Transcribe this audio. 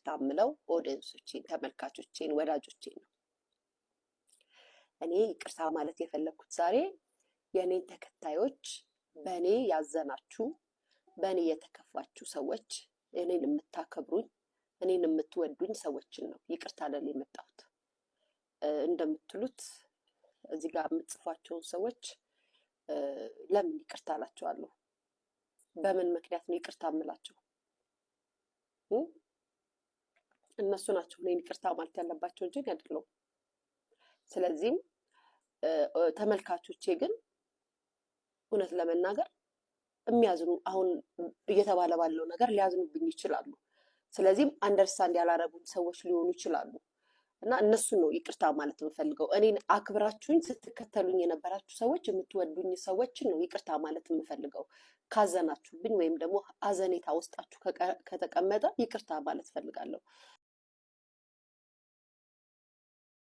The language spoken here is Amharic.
ይቅርታ የምለው ኦዲየንሶቼን፣ ተመልካቾቼን፣ ወዳጆቼን ነው። እኔ ይቅርታ ማለት የፈለኩት ዛሬ የኔን ተከታዮች፣ በእኔ ያዘናችሁ፣ በእኔ የተከፋችሁ ሰዎች፣ እኔን የምታከብሩኝ፣ እኔን የምትወዱኝ ሰዎችን ነው ይቅርታ ልል የመጣሁት። እንደምትሉት እዚህ ጋር የምትጽፏቸውን ሰዎች ለምን ይቅርታ እላቸዋለሁ? በምን ምክንያት ነው ይቅርታ የምላቸው? እነሱ ናቸው እኔን ይቅርታ ማለት ያለባቸው እንጂ አይደለሁም። ስለዚህም ተመልካቾቼ ግን እውነት ለመናገር የሚያዝኑ አሁን እየተባለ ባለው ነገር ሊያዝኑብኝ ይችላሉ። ስለዚህም አንደርስታንድ ያላረጉኝ ሰዎች ሊሆኑ ይችላሉ እና እነሱን ነው ይቅርታ ማለት የምፈልገው። እኔን አክብራችሁኝ ስትከተሉኝ የነበራችሁ ሰዎች፣ የምትወዱኝ ሰዎችን ነው ይቅርታ ማለት የምፈልገው። ካዘናችሁብኝ ወይም ደግሞ አዘኔታ ውስጣችሁ ከተቀመጠ ይቅርታ ማለት ፈልጋለሁ።